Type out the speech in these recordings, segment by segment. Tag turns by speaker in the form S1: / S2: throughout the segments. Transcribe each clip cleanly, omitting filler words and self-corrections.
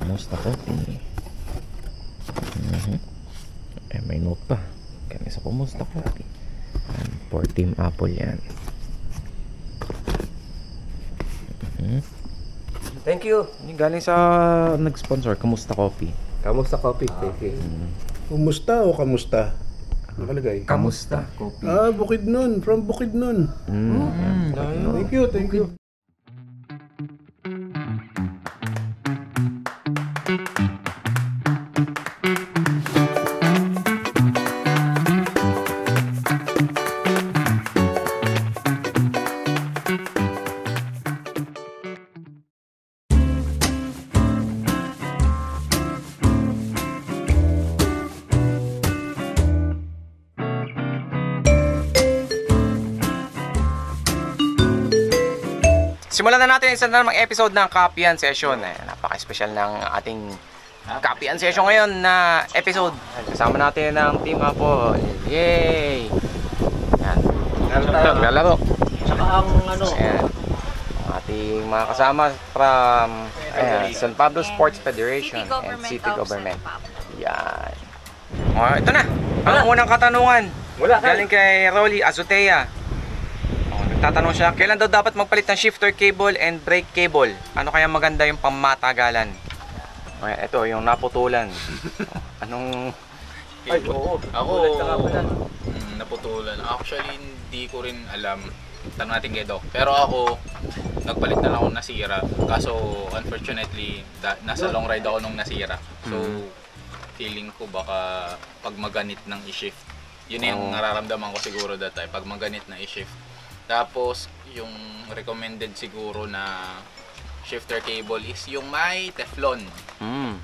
S1: Kumusta coffee? May note pa. Kami sa kumusta coffee. For Team Apple yan.
S2: Thank you.
S1: Galing sa nag-sponsor, Kamusta Coffee.
S2: Kamusta coffee? Thank you.
S3: Kumusta o kamusta? Nakalagay.
S1: Kamusta Coffee.
S3: Bukidnon. From Bukidnon. Thank you, thank you.
S1: Simulan na natin isang namang episode ng Copy and Session. Napaka-special ng ating Copy and Session ngayon na episode. Kasama natin ang Team Apple. Yay! Yan. Lalaro.
S2: Saka ang ano.
S1: Ayan. Ang ating mga kasama from San Pablo Sports Federation and City Government. Yan. Ito na. Ang unang katanungan. Galing kay Rolly Azotea. Tatanong siya, kailan daw dapat magpalit ng shifter cable and brake cable? Ano kaya maganda yung pamatagalan? Okay, ito yung naputulan. Anong...
S4: Ay, oo. Ako, naputulan. Actually, hindi ko rin alam. Tanong natin kay Doc. Pero ako, nagpalit na lang ako nasira. Kaso, unfortunately, nasa long ride ako nung nasira. So, feeling ko baka pag maganit ng i-shift. Yun yung nararamdaman ko siguro that time. Pag maganit na i-shift. Tapos, yung recommended siguro na shifter cable is yung may Teflon.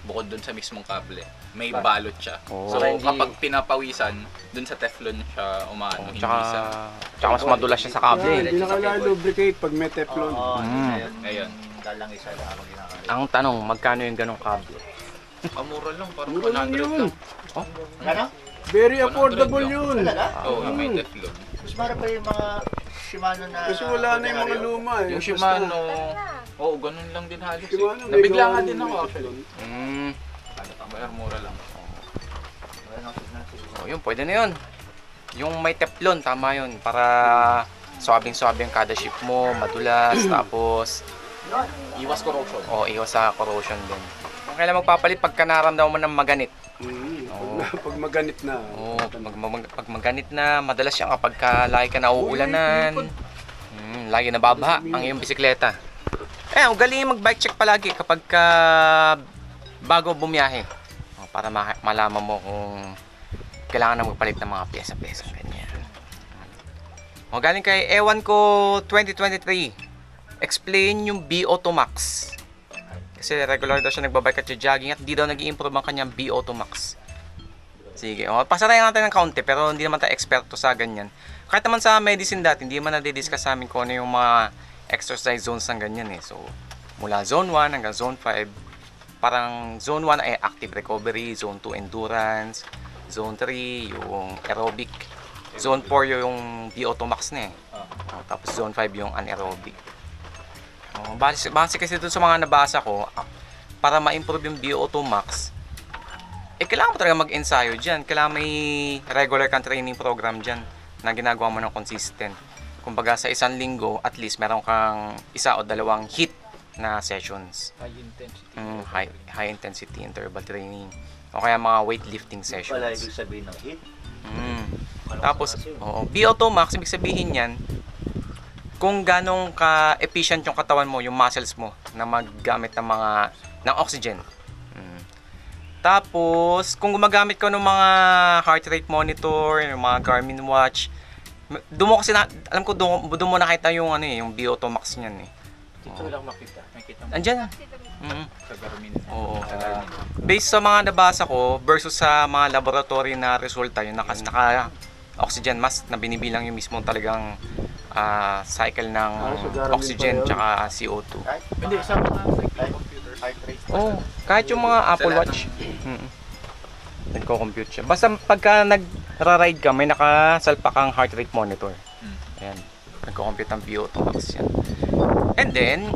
S4: Bukod dun sa mismong kable. May balot siya. So, kapag pinapawisan, dun sa Teflon siya umaano.
S1: Tsaka mas madulas siya sa kable.
S3: Hindi na kailangan lubricate pag may Teflon.
S4: Ayun.
S1: Ang tanong, magkano yung ganong kable?
S4: Mura lang, parang
S3: Mura lang
S4: 100
S3: yun.
S4: lang.
S2: Ano?
S3: Very affordable yun.
S4: Oo, yung may Teflon.
S2: Mas mara pa yung mga Shimano na...
S3: Kasi wala na yung mga luma eh.
S4: Yung Shimano, oo, ganun lang din halos.
S3: Shimano, may
S4: Nabigla nga
S3: gawa
S4: din
S3: ng
S4: ako actually. Mura lang.
S1: Yun, pwede na yun. Yung may Teflon, tama yun. Para swabing-swabing kada shift mo, madulas, tapos...
S4: Iwas corrosion.
S1: Iwas sa corrosion din. Kung kailan magpapalit, pagka naramdaman mo ng maganit.
S3: Pag maganit na.
S1: Pag maganit na, madalas yan kapag lagi ka nauulanan, lagi nababaha ang iyong bisikleta. Ugaling mag-bike check palagi kapag bago bumiyahe. Para malaman mo kung kailangan na magpalit ng mga pyesa-pyesa. Ganyan. Galing kay Ewan ko 2023. Explain yung B-Auto Max. Kasi regular daw siya nagbabike at jogging at di daw nag-i-improve ang kanyang B-Auto Max. Sige, pasarayan natin ng kaunti pero hindi naman tayo eksperto sa ganyan. Kahit naman sa medicine dati, hindi naman na-discuss sa amin kung ano yung mga exercise zones ng ganyan eh. So, mula zone 1 hanggang zone 5, parang zone 1 ay active recovery, zone 2 endurance, zone 3 yung aerobic, zone 4 yung B-Auto Max na eh. Tapos zone 5 yung anaerobic. Base kasi dun sa mga nabasa ko, para ma-improve yung B-Auto Max, kailangan mo talaga mag-ensayo dyan. Kailangan may regular kang training program dyan na ginagawa mo ng consistent. Kumbaga sa isang linggo, at least meron kang isa o dalawang HIIT na sessions. High intensity interval training. O kaya mga weightlifting sessions.
S2: Wala ibig sabihin ng HIIT.
S1: Tapos, B-Auto Max, ibig sabihin yan, kung ganong ka-efficient yung katawan mo, yung muscles mo, na maggamit ng oxygen. Tapos, kung gumagamit ka ng mga heart rate monitor, yung mga Garmin watch, doon mo kasi alam ko doon mo nakita yung yung B-Auto Max niyan eh.
S4: Dito lang makita.
S1: Andiyan.
S4: Sa Garmin.
S1: Oo. Based sa mga nabasa ko versus sa mga laboratory na resulta, yung naka oxygen mask na binibilang yung mismo talagang cycle ng oxygen tsaka CO2.
S4: Hindi, sa mga computer heart rate.
S1: Kahit yung mga Apple Watch. Nagko-compute siya. Basta pagka nagra-ride ka, may nakasalpa kang heart rate monitor. Ayan. Nagko-compute ang B-Auto Max yan. And then,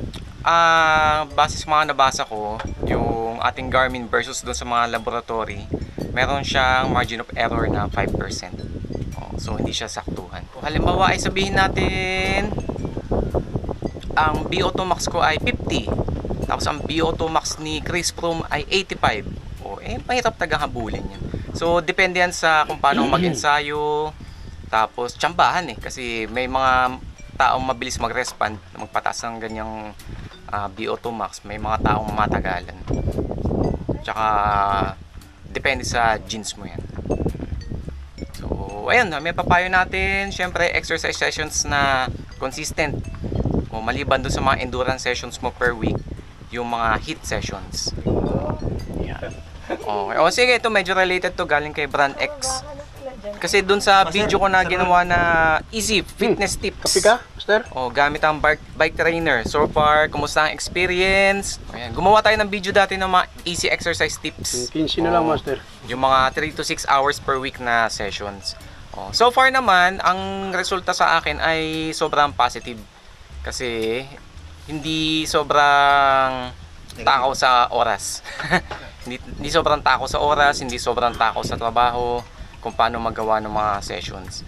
S1: base sa mga nabasa ko, yung ating Garmin versus doon sa mga laboratory, meron siyang margin of error na 5%. So hindi siya saktuhan. Halimbawa ay sabihin natin ang VO2 max ko ay 50. Tapos ang VO2 max ni Chris Froome ay 85. Mahirap tagang habulin yan. So depende yan sa kung paano mag-ensayo. Tapos tsambahan kasi may mga taong mabilis mag-respond, magpataas ng ganyang VO2 max. May mga taong matagalan. Tsaka depende sa genes mo yan. So ayun, may papayo natin. Syempre exercise sessions na consistent. Maliban doon sa mga endurance sessions mo per week, yung mga HIIT sessions. Yan. Okay. Sige, ito medyo related to, galing kay Brand X. Kasi doon sa video ko na ginawa na easy fitness tips.
S3: Kapi ka, Master?
S1: Gamit ang bike trainer. So far, kumusta ang experience? Ayan. Gumawa tayo ng video dati ng mga easy exercise tips.
S3: 15 na lang, Master.
S1: Yung mga 3 to 6 hours per week na sessions. So far naman, ang resulta sa akin ay sobrang positive. Kasi hindi sobrang takaw sa oras. hindi sobrang takaw sa oras, hindi sobrang takaw sa trabaho, kung paano magawa ng mga sessions.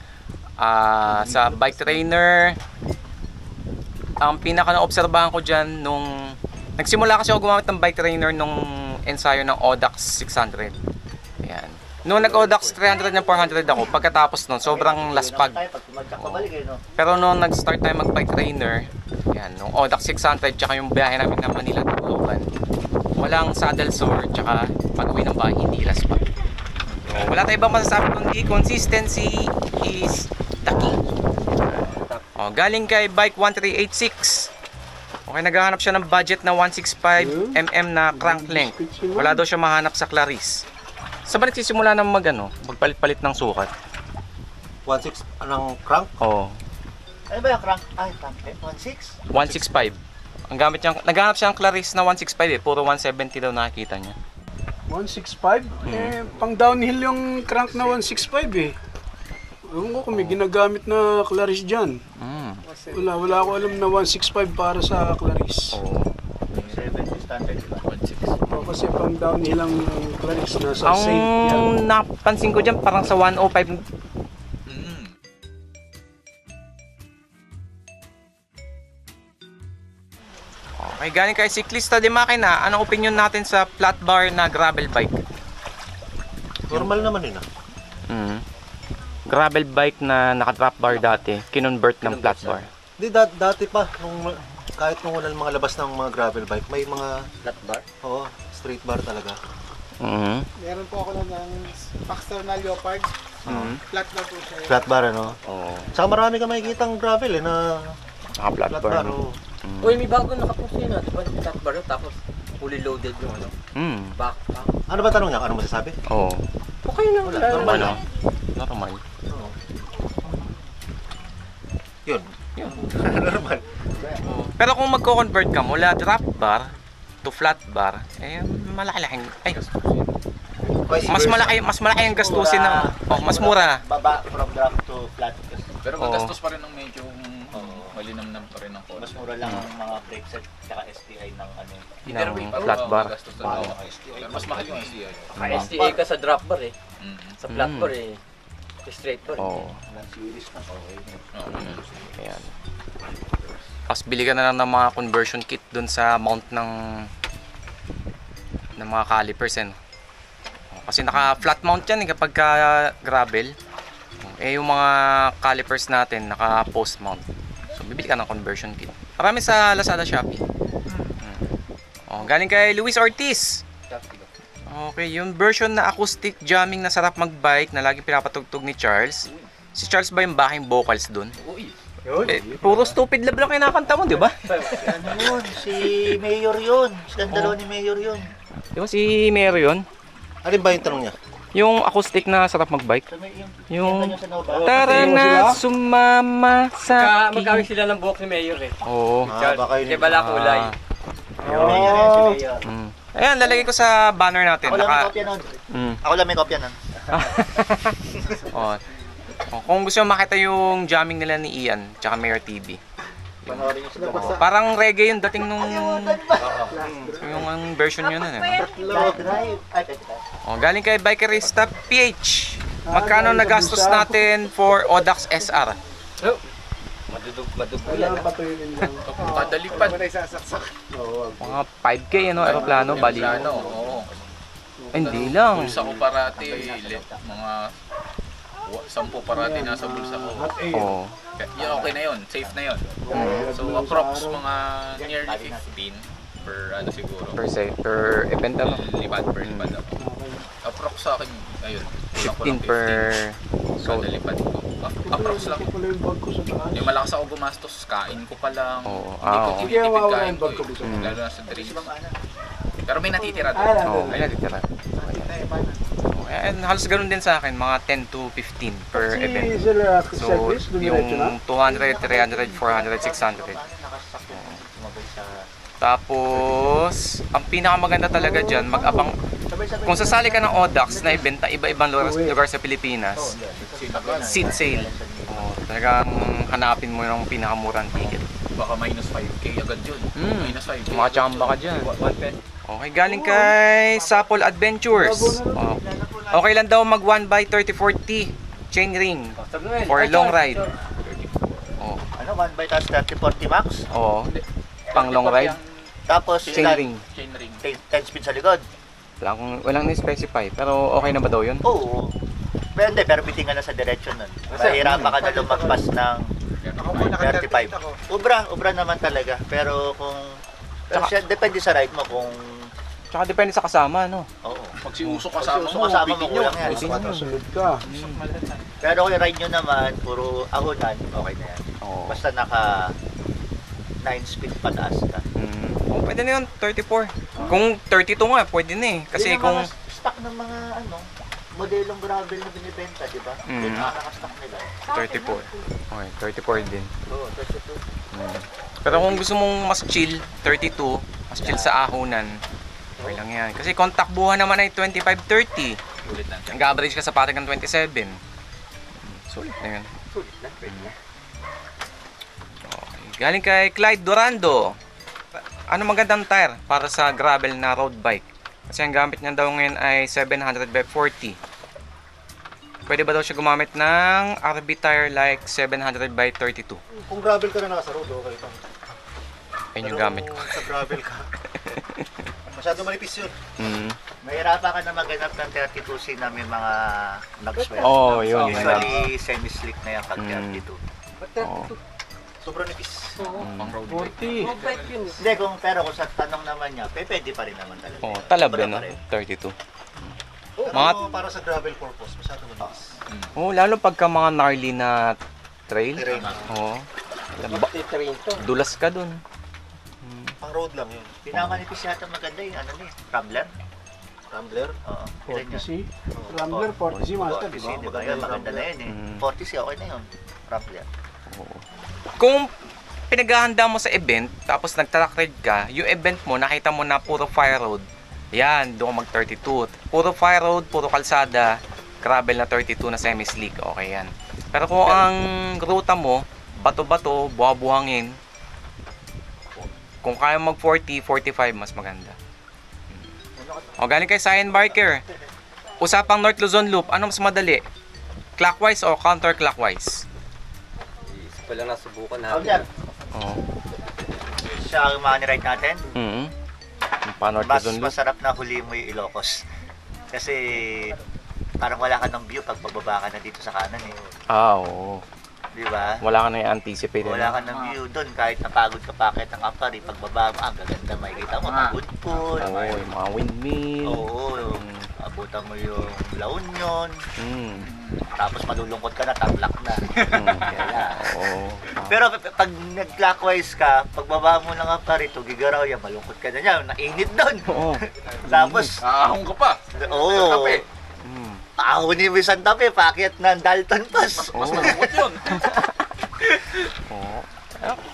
S1: Sa bike trainer, ang pinaka na-obserbahan ko dyan nung nagsimula kasi ako gumamit ng bike trainer nung ensayo ng Audax 600. Ayan. Nung nag-Audax 300 and 400 ako, pagkatapos nun, sobrang laspag. Pero nung nag-start tayo mag-bike trainer, yan, nung Audax 600, tsaka yung biyahe namin ng Manila to Tacloban, walang saddle sore, tsaka pag-uwi ng bahay, hindi laspag. So, wala tayong ibang masasabi kundi consistency is the key. Galing kay Bike 1386. Okay, naghahanap siya ng budget na 165mm na crank length. Wala daw siya mahanap sa Clarice. Saan ba nagsisimula na magpalit-palit ng sukat?
S2: 1.6 anong crank?
S1: Oo.
S2: Ano ba yung crank? Ay, crank 1.6?
S1: 165. Ang gamit niya, naghanap siya ng Clarice na 165 puro 170 daw nakikita niya.
S3: 165? Pang downhill yung crank na 165 Ewan ko kung may ginagamit na Clarice dyan. Wala ako alam na 165 para sa Clarice.
S2: 70 standard ba?
S4: 1.6.
S3: Kasi pang downhill ang Clarice na sa
S1: Ang
S3: safe yan.
S1: napansin ko dyan parang sa 105. Okay, galing kay Siklista de Makina, anong opinion natin sa flat bar na gravel bike?
S2: Normal naman yun
S1: Gravel bike na naka-drop bar dati, kinonvert ng flat bar.
S2: Hindi, dati pa, kahit nung walang mga labas ng mga gravel bike, may mga flat bar? Oo, straight bar talaga.
S5: Meron po ako ng Baxter na Leopard. Flat bar po siya.
S2: Flat bar, ano?
S1: Oo.
S2: Saka marami ka makikitang gravel na
S1: Naka-flat
S2: flat
S1: bar.
S2: bar. Oo.
S6: Uy, may bago nakapost yun di ba? Flat bar yun, tapos fully loaded yung backpack.
S2: Ano ba tanong niya? Ano masasabi?
S1: Oo.
S6: Okay lang.
S2: Normal
S1: Ano?
S2: lang.
S1: Normal.
S2: Oo. Yun. Normal.
S1: Pero kung magko-convert ka mula drop bar to flat bar, malaki-laking mas malaki ang gastusin ng mas mura.
S2: Baba from drop to flat.
S4: Pero magastos pa rin ng medyo malinamnam pa rin ng konti.
S2: Mas mura lang ang mga brake set at STI ng ano.
S1: Ng flat bar.
S4: Magastos na lang. Pero mas mahal yung STI.
S6: STA ka sa drop bar Sa flat bar straight bar.
S1: Oo.
S2: Series na. Okay.
S1: Ayan. Tapos bili ka na lang ng mga conversion kit dun sa mount ng mga calipers kasi naka flat mount yan kapag gravel. Yung mga calipers natin naka post mount. So bibili ka ng conversion kit. Marami sa Lazada, Shopee. Galing kay Luis Ortiz. Okay, yung version na acoustic jamming na sarap magbike na laging pinapatugtog ni Charles. Si Charles ba yung backing vocals dun? Puro stupid love lang kinakanta mo, di ba?
S2: Ano yun? Si Mayor yun. Skandalo ni Mayor yun.
S1: Di ba si Mero yun?
S2: Alin ba yung tanong niya?
S1: Yung acoustic na sarap magbike? Yung
S2: Yung sa Nova?
S1: tara na sumama sa
S6: Magkawin sila ng buhok ni Mayor
S1: Oo.
S2: Baka yun
S6: Kaya bala kulay.
S2: Mayor yan, si Mayor.
S1: Ayan, lalagay ko sa banner natin.
S2: Ako lang may kopya nun. Ako lang may kopya nun.
S1: Kung gusto mo makita yung jamming nila ni Ian tsaka Mayor TV, Parang reggae yung dating nung yung ang version yun nun, eh. Oh, galing kay Bikerista PH. Magkano nagastos natin for Odax SR?
S6: Madudog
S3: Kailangan
S6: yan.
S3: patuyunin lang.
S4: Kada lipad.
S1: Mga 5K, ano, aeroplano, bali.
S4: Ano, oo.
S1: Hindi lang.
S4: Bulsa ko parati, mga 10 parati nasa bulsa ko.
S3: At A.
S1: Oo.
S4: Yun, okay na yun, safe na yun. So approx mga nearly 15 per ano siguro.
S1: Per se, per event, ano?
S4: Lipad per lipad ako. Approx sa akin, ayun. kulang ko lang
S1: 15 per...
S4: So, kada lipad ko. Approx lang.
S3: Ito pala yung bag ko sa taas.
S4: Yung malakas ako gumastos, kain ko pa lang.
S1: Oo.
S4: Hindi ko
S1: Oo.
S4: tinitipid
S3: Kaya
S4: kain ko
S3: bag ko dito.
S4: eh. Lalo na sa drinks. Pero may natitira doon.
S1: Oo, ay natitira. And halos ganun din sa akin, mga 10 to 15 per event.
S3: Sila
S1: So,
S3: service, dumiretso na.
S1: yung 200, 300, 400, 600. Tapos, ang pinakamaganda talaga dyan, mag-abang, kung sasali ka ng Odax na event na iba-ibang lugar sa Pilipinas, seat sale. Talagang hanapin mo yung pinakamurang ticket.
S4: Baka minus 5K agad yun. Minus 5K.
S1: Makachamba ka dyan. Okay, galing kay Sapol Adventures. Oh. Okay lang daw mag 1x3040 chain ring for long ride. Oh.
S2: Ano, 1 by tas 30-40 max?
S1: Oo. Pang long ride.
S2: Tapos,
S1: Chain ring.
S4: Chain ring.
S2: 10 speed sa likod.
S1: Walang ni-specify. Pero okay na ba daw yun?
S2: Oo. Pero hindi, pero bitingan na sa direction nun. Mahirapan ka na lumagpas ng 35. Ubra naman talaga. Pero kung... Pero siya, depende sa ride mo kung...
S1: Tsaka depende sa kasama, no?
S2: Oo.
S4: Pag si Uso kasama
S2: Kasi
S4: mo,
S2: kasama mo,
S4: bitin
S2: kulang
S4: yun.
S2: yan.
S3: Sunod ka.
S2: Pero kung ride nyo naman, puro ahonan, okay na yan.
S1: Oo.
S2: Basta naka 9 speed pataas ka.
S1: Oh, pwede na yun, 34. Kung 32 nga, pwede na eh. Kasi
S2: Yun ang
S1: kung...
S2: mga stock ng mga ano, modelong gravel na binibenta, di ba? Yun ang nakaka-stock nila.
S1: 34. Okay, 34 din.
S2: Oo, 32.
S1: Pero kung gusto mong mas chill, 32, mas chill sa ahonan, okay lang yan. Kasi kung takbuhan naman ay 25-30,
S4: Ulit lang.
S1: nag-average ka sa pating ng 27. Sulit na yun.
S2: Sulit na, pwede na.
S1: Okay. Galing kay Clyde Durando. Ano magandang tire para sa gravel na road bike? Kasi ang gamit niya daw ngayon ay 700 by 40. Pwede ba daw siya gumamit ng RB tire like 700 by 32?
S2: Kung gravel ka na nasa road, okay pa.
S1: Ayun yung gamit ko.
S2: Kung sa gravel ka, masyado manipis yun.
S1: Mm.
S2: Mahirapan ka na maghanap ng 32C na may mga nugswell.
S1: Oh, yun.
S2: Usually, semi-slick na yan pag 32.
S1: Oh.
S2: Sobrang nipis.
S4: Pang road bike.
S3: 40.
S2: Hindi, pero kung sa tanong naman niya, pwede pa rin naman talaga.
S1: Oh, talab
S2: Sobra
S1: yun,
S2: pa
S1: no?
S2: rin.
S1: 32.
S2: Mga... para sa gravel purpose, masyado manipis.
S1: Oh, lalo pagka mga gnarly na trail.
S2: Terrain.
S1: Oh. Dulas ka dun.
S2: Pang road lang yun. Pinamanipis yata maganda yung ano niya, Rambler. Rambler? Oo. Ilan yun?
S3: 40C. Rambler 40C master, di
S2: 40C,
S3: ba?
S2: di ba? Yun, maganda na yun eh. 40C, okay na yun. Rambler.
S1: Kung pinaghahanda mo sa event, tapos nag-track ride ka, yung event mo, nakita mo na puro fire road, yan, doon mag 32. Puro fire road, puro kalsada, gravel na 32 na semi-slick, okay yan. Pero kung ang ruta mo, bato-bato, buha-buhangin, kung kaya mag 40, 45, mas maganda. O, galing kay Cyan Biker. Usapang North Luzon Loop, ano mas madali? Clockwise o counterclockwise?
S6: Isa pa lang nasubukan
S2: Rambler,
S6: natin.
S1: Oo.
S2: siya ang money ride natin.
S1: Paano North
S2: Mas
S1: Luzon Loop?
S2: masarap na huli mo yung Ilocos. Kasi parang wala ka ng view pag bababa ka na dito sa kanan eh.
S1: Oo.
S2: Di ba?
S1: Wala ka na i-anticipate.
S2: Wala ka ng view doon kahit napagod ka pa kahit ng apari. Pagbaba mo, ang gaganda makikita mo. Pagudpod.
S1: Oo, yung mga windmill.
S2: Oo. Abutan mo yung La Union.
S1: Mm.
S2: Tapos malulungkot ka na, tablak na. Kaya,
S1: Oo.
S2: pero pag nag-clockwise ka, pagbaba mo ng apari, Tugigaraw yan, malungkot ka na niya. Nainit doon.
S1: Oo.
S2: Tapos,
S4: Ahong ka pa.
S2: oo.
S4: Tape.
S1: Mm.
S2: Ahonin mo yung Santa Fe, paakyat ng Dalton Pass.
S4: Mas malungkot yun.
S1: Oo.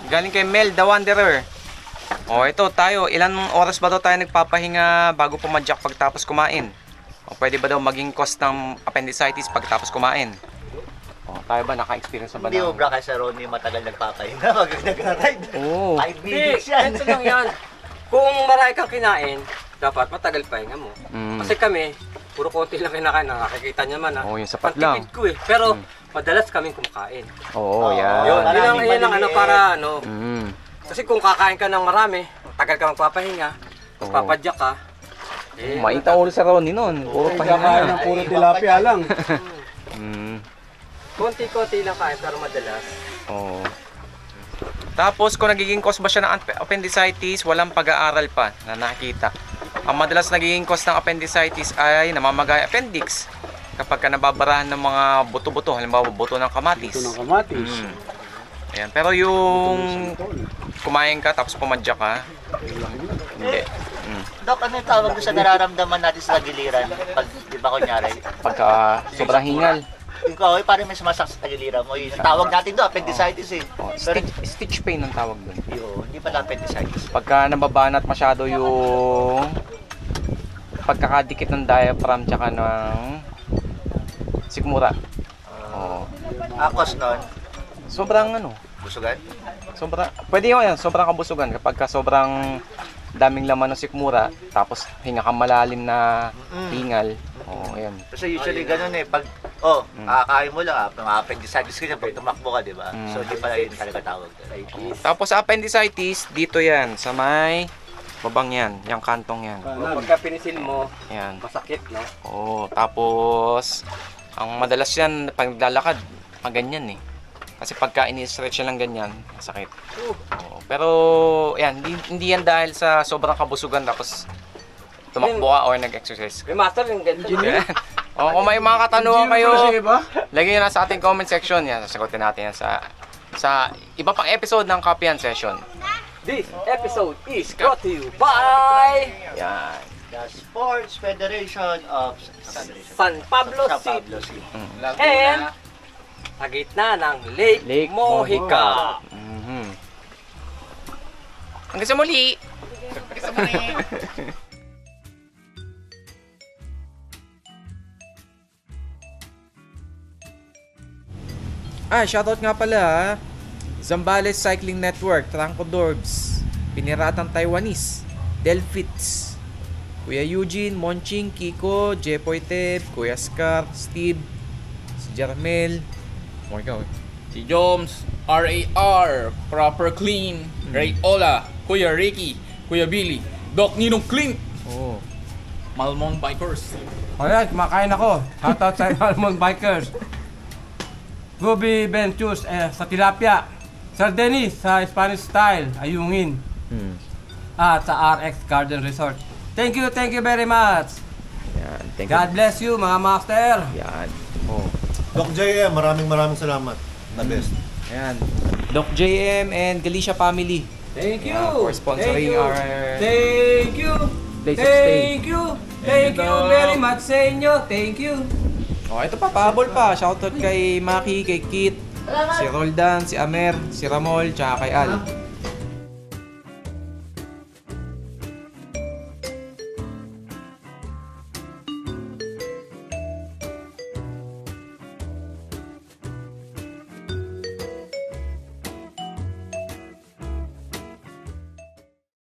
S1: Galing kay Mel the Wanderer. O ito tayo, ilan oras ba daw tayo nagpapahinga bago pumadyak pagtapos kumain? O pwede ba daw maging cause ng appendicitis pagtapos kumain? Oh, tayo ba naka-experience na ba
S2: Hindi
S1: ng-
S2: obra kasi Ronnie matagal nagpapahinga. Pag nag-ride.
S1: Oo.
S2: 5 minutes yan.
S6: Ito lang yan. Kung marami kang kinain, dapat matagal pahinga mo.
S1: Mm.
S6: Kasi kami, puro konti lang kinakain. Nakakikita niyo naman
S1: Oo, yung sapat lang.
S6: Pantipid ko eh. Pero madalas kaming kumakain.
S1: Oo,
S2: Oo.
S1: yan.
S6: Yun,
S2: maraming
S6: yun ang ano
S2: maliliit.
S6: para ano.
S1: Mm.
S6: Kasi kung kakain ka ng marami, tagal ka magpapahinga, tapos
S1: Oo.
S6: papadyak ka. Eh,
S1: Mainit ang ulo sa Ronnie nun. Puro pahinga
S3: Kakain
S1: na.
S3: ng puro tilapia lang.
S1: Mm.
S6: konti-konti lang kain pero madalas.
S1: Oo. Tapos kung nagiging cause ba siya ng appendicitis, walang pag-aaral pa na nakikita. Ang madalas nagiging cause ng appendicitis ay namamagay appendix. Kapag ka nababarahan ng mga buto-buto, halimbawa buto ng kamatis.
S3: Ito ng kamatis.
S1: Mm. Ayan. Pero yung kumain ka tapos pumadyak ka, hindi. Mm.
S2: Dok, ano yung tawag doon sa nararamdaman natin sa giliran? Pag, di ba kunyari,
S1: Pagka sobrang hingal.
S2: ikaw, parang may sumasakit sa giliran mo. Yung tawag natin doon, appendicitis eh.
S1: Oh,
S2: Pero,
S1: stitch pain ang tawag doon.
S2: hindi pala appendicitis.
S1: Pagka nababanat masyado yung pagkakadikit ng diaphragm tsaka ng sikmura. Oo.
S2: Akos nun,
S1: Sobrang ano,
S2: busugan.
S1: pwede yun yan, sobrang kabusugan kapag ka sobrang daming laman ng sikmura, tapos hinga kang malalim na hingal. Oo, ayan.
S2: Kasi usually ganun eh, pag, kakain mo lang, appendicitis ka pag tumakbo ka, di ba? So, di pala yun talaga tawag.
S1: Tapos sa appendicitis, dito yan, sa may babang yan, yung kantong yan.
S6: Pagka pinisil mo,
S1: Yan.
S6: masakit, no?
S1: Oo, tapos ang madalas yan pag naglalakad, ganyan eh. Kasi pagka ini-stretch lang ganyan, masakit. Oo, pero yan, hindi yan dahil sa sobrang kabusugan tapos tumakbo ka or nag-exercise ka.
S6: May master yung ganito.
S1: Yan. O kung may mga katanungan kayo,
S3: Kasi ba?
S1: lagyan nyo na sa ating comment section. Yan, sasagutin natin yan sa iba pang episode ng Kapihan Session.
S6: This episode is brought to you by
S1: Yan.
S2: The Sports Federation of
S6: San Pablo
S2: San
S6: City.
S2: Pablo City.
S6: And sa gitna ng Lake Mojica.
S1: Mhm. Hanggang sa muli! Shoutout nga pala Zambales Cycling Network, Tranco Dorbs, Piniratang Taiwanese, Delfits, Kuya Eugene, Monching, Kiko, Jepoy Teb, Kuya Scar, Steve, si Jarmel, ikaw eh.
S4: Si Joms, RAR, Proper Clean, Ray Ola, Kuya Ricky, Kuya Billy, Doc Ninong Clint,
S1: Oo.
S4: Malmon Bikers.
S7: Alright, kumakain ako. Shoutout sa Almond Bikers. Ruby Benchus sa tilapia. Sir Dennis sa Spanish Style, Ayungin. At sa RX Garden Resort. Thank you very much.
S1: Yan, thank you.
S7: God bless you mga master.
S1: Yan. Oh.
S8: Doc JM, maraming salamat. The best.
S1: Ayan. Doc JM and Galicia family.
S7: Thank you.
S1: For sponsoring
S7: Thank you.
S1: our
S7: Thank you.
S1: place of stay.
S7: Thank you. Thank you very much sa inyo. Thank you.
S1: Oh, ito pa, pahabol pa. Shoutout kay Maki, kay Kit, si Roldan, si Amer, si Ramol, tsaka kay Al.